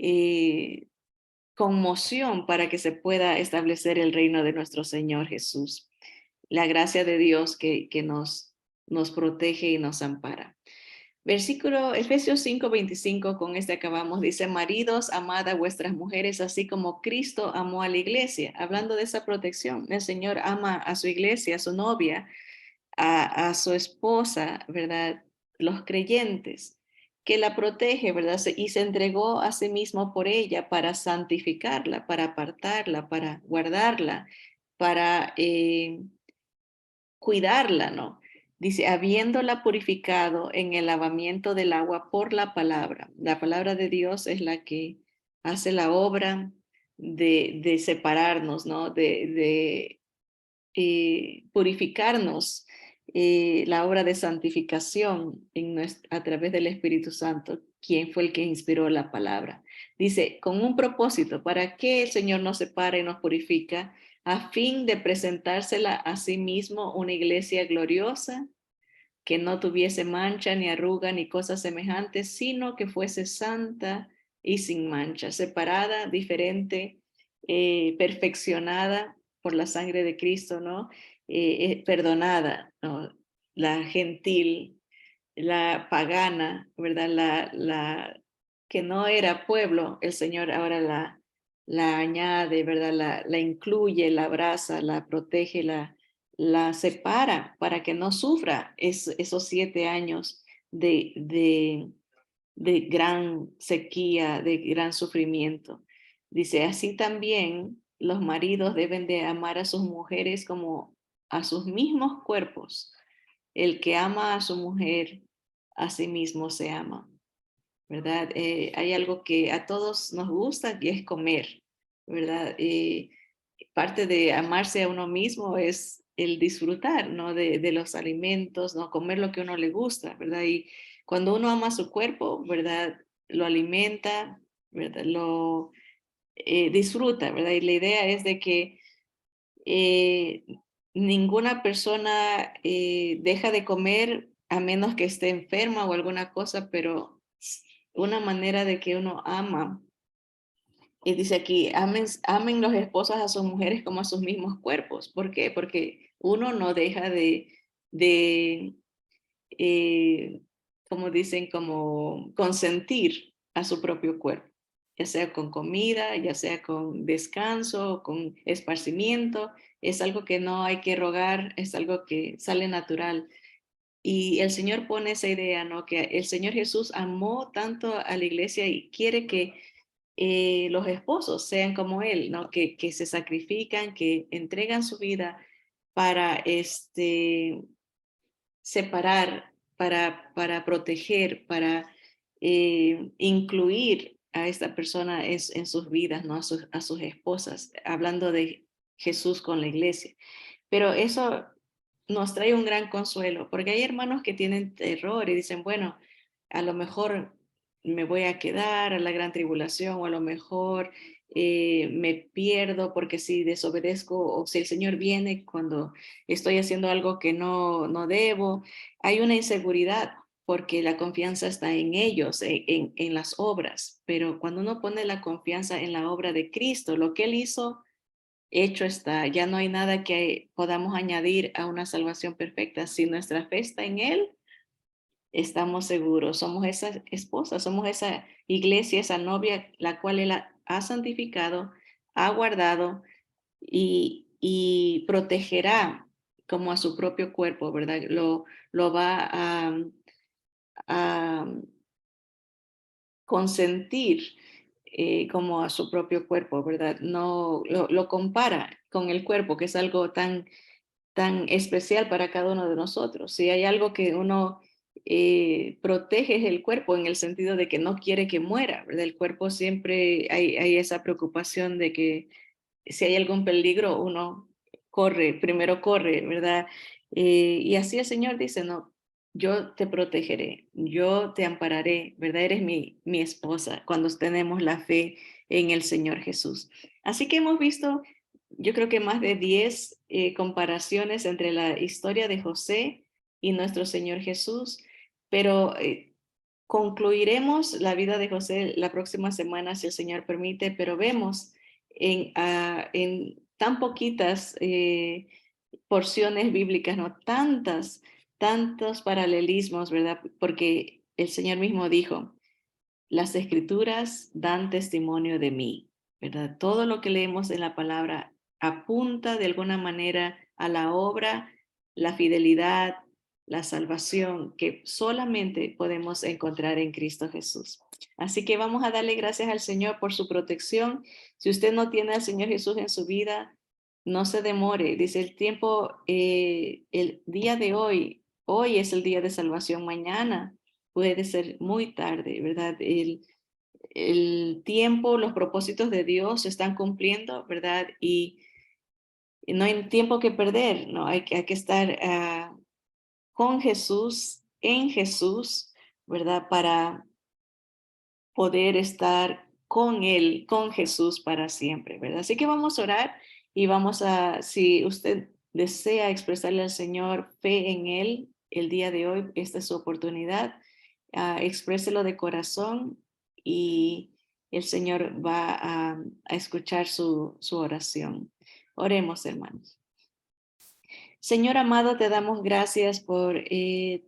Eh, conmoción para que se pueda establecer el reino de nuestro Señor Jesús. La gracia de Dios que nos protege y nos ampara. Versículo Efesios 5:25, con este acabamos, dice, maridos, amad a vuestras mujeres, así como Cristo amó a la iglesia, hablando de esa protección. El Señor ama a su iglesia, a su novia, a su esposa, ¿verdad? Los creyentes, que la protege, ¿verdad? Y se entregó a sí mismo por ella para santificarla, para apartarla, para guardarla, para cuidarla, ¿no? Dice, habiéndola purificado en el lavamiento del agua por la palabra. La palabra de Dios es la que hace la obra de separarnos, ¿no? De purificarnos, la obra de santificación a través del Espíritu Santo, quien fue el que inspiró la palabra. Dice, con un propósito, ¿para qué el Señor nos separa y nos purifica? A fin de presentársela a sí mismo una iglesia gloriosa, que no tuviese mancha, ni arruga, ni cosas semejantes, sino que fuese santa y sin mancha, separada, diferente, perfeccionada por la sangre de Cristo, ¿no? Perdonada, ¿no? La gentil, la pagana, ¿verdad? La que no era pueblo, el Señor ahora la añade, ¿verdad? La incluye, la abraza, la protege, la separa para que no sufra esos 7 años de gran sequía, de gran sufrimiento. Dice, así también los maridos deben de amar a sus mujeres como a sus mismos cuerpos. El que ama a su mujer, a sí mismo se ama, ¿verdad? Hay algo que a todos nos gusta y es comer, ¿verdad? Parte de amarse a uno mismo es el disfrutar, ¿no? De los alimentos, ¿no? Comer lo que a uno le gusta, ¿verdad? Y cuando uno ama su cuerpo, ¿verdad? Lo alimenta, ¿verdad? Lo disfruta, ¿verdad? Y la idea es de que eh, ninguna persona deja de comer a menos que esté enferma o alguna cosa, pero una manera de que uno ama, y dice aquí, amen los esposos a sus mujeres como a sus mismos cuerpos. ¿Por qué? Porque uno no deja de como dicen, como consentir a su propio cuerpo, ya sea con comida, ya sea con descanso, con esparcimiento. Es algo que no hay que rogar, es algo que sale natural. Y el Señor pone esa idea, ¿no? Que el Señor Jesús amó tanto a la iglesia y quiere que los esposos sean como Él, ¿no? Que se sacrifican, que entregan su vida para separar, para proteger, para incluir a esta persona en sus vidas, ¿no? A sus esposas, hablando de Jesús con la iglesia. Pero eso nos trae un gran consuelo, porque hay hermanos que tienen terror y dicen, bueno, a lo mejor me voy a quedar a la gran tribulación, o a lo mejor me pierdo porque si desobedezco o si el Señor viene cuando estoy haciendo algo que no debo. Hay una inseguridad porque la confianza está en ellos, en las obras, pero cuando uno pone la confianza en la obra de Cristo, lo que Él hizo, hecho está. Ya no hay nada que podamos añadir a una salvación perfecta. Si nuestra fe está en Él, estamos seguros. Somos esa esposa, somos esa iglesia, esa novia, la cual Él ha santificado, ha guardado y protegerá como a su propio cuerpo, ¿verdad? Lo va a consentir como a su propio cuerpo, ¿verdad? No lo compara con el cuerpo, que es algo tan especial para cada uno de nosotros. Si hay algo que uno protege es el cuerpo, en el sentido de que no quiere que muera, ¿verdad? El cuerpo siempre hay esa preocupación de que si hay algún peligro, uno corre, primero corre, ¿verdad? Y así el Señor dice, no, yo te protegeré, yo te ampararé, ¿verdad? Eres mi esposa cuando tenemos la fe en el Señor Jesús. Así que hemos visto, yo creo que más de 10 comparaciones entre la historia de José y nuestro Señor Jesús, pero concluiremos la vida de José la próxima semana, si el Señor permite, pero vemos en tan poquitas porciones bíblicas, ¿no? Tantos paralelismos, ¿verdad? Porque el Señor mismo dijo, las escrituras dan testimonio de mí, ¿verdad? Todo lo que leemos en la palabra apunta de alguna manera a la obra, la fidelidad, la salvación que solamente podemos encontrar en Cristo Jesús. Así que vamos a darle gracias al Señor por su protección. Si usted no tiene al Señor Jesús en su vida, no se demore. Dice el tiempo, el día de hoy es el día de salvación, mañana puede ser muy tarde, ¿verdad? el tiempo, los propósitos de Dios se están cumpliendo, ¿verdad? Y no hay tiempo que perder, ¿no? Hay que estar con Jesús, en Jesús, ¿verdad? Para poder estar con Él, con Jesús para siempre, ¿verdad? Así que vamos a orar y vamos a, si usted desea expresarle al Señor fe en Él el día de hoy, esta es su oportunidad, expréselo de corazón y el Señor va a escuchar su oración. Oremos, hermanos. Señor amado, te damos gracias por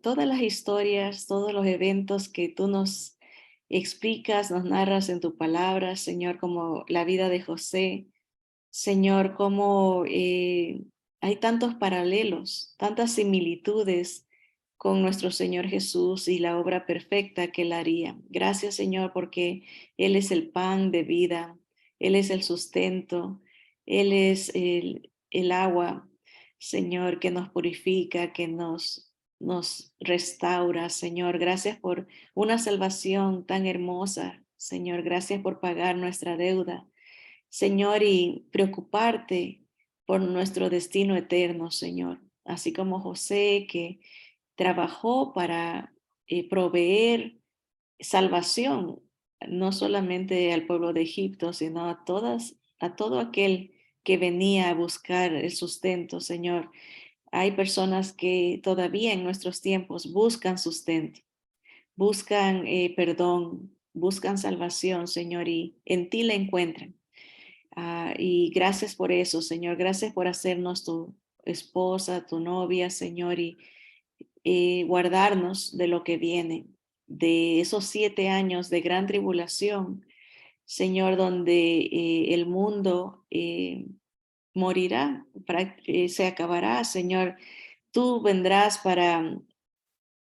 todas las historias, todos los eventos que tú nos explicas, nos narras en tu palabra, Señor, como la vida de José, Señor, como hay tantos paralelos, tantas similitudes con nuestro Señor Jesús y la obra perfecta que Él haría. Gracias, Señor, porque Él es el pan de vida, Él es el sustento, Él es el agua, Señor, que nos purifica, que nos restaura, Señor. Gracias por una salvación tan hermosa, Señor. Gracias por pagar nuestra deuda. Señor, y preocuparte por nuestro destino eterno, Señor. Así como José que trabajó para proveer salvación, no solamente al pueblo de Egipto, sino a todo aquel que venía a buscar el sustento, Señor. Hay personas que todavía en nuestros tiempos buscan sustento, buscan perdón, buscan salvación, Señor, y en ti la encuentran. Y gracias por eso, Señor. Gracias por hacernos tu esposa, tu novia, Señor, y guardarnos de lo que viene, de esos 7 años de gran tribulación, Señor, donde el mundo morirá, se acabará, Señor. Tú vendrás para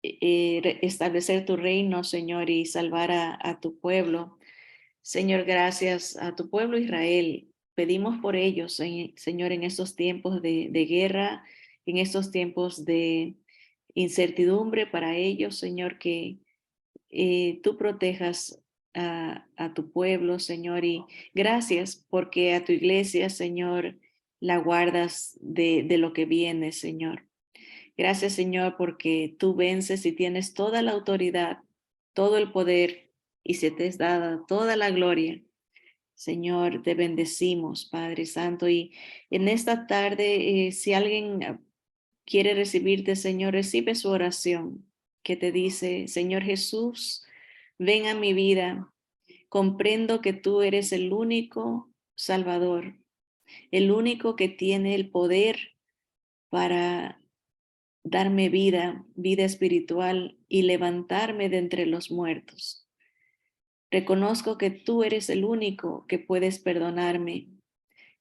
establecer tu reino, Señor, y salvar a tu pueblo. Señor, gracias a tu pueblo Israel. Pedimos por ellos, Señor, en estos tiempos de guerra, en estos tiempos de incertidumbre para ellos, Señor, que tú protejas a tu pueblo, Señor, y gracias porque a tu iglesia, Señor, la guardas de lo que viene, Señor. Gracias, Señor, porque tú vences y tienes toda la autoridad, todo el poder y se te es dada toda la gloria. Señor, te bendecimos, Padre Santo, y en esta tarde, si alguien quiere recibirte, Señor, recibe su oración que te dice, Señor Jesús, ven a mi vida, comprendo que tú eres el único Salvador, el único que tiene el poder para darme vida, vida espiritual y levantarme de entre los muertos. Reconozco que tú eres el único que puedes perdonarme.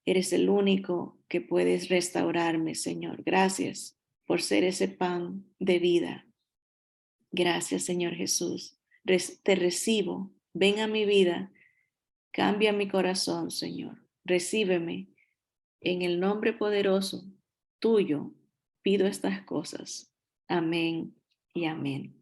Eres el único que puedes restaurarme, Señor. Gracias por ser ese pan de vida. Gracias, Señor Jesús. Te recibo. Ven a mi vida. Cambia mi corazón, Señor. Recíbeme. En el nombre poderoso tuyo pido estas cosas. Amén y amén.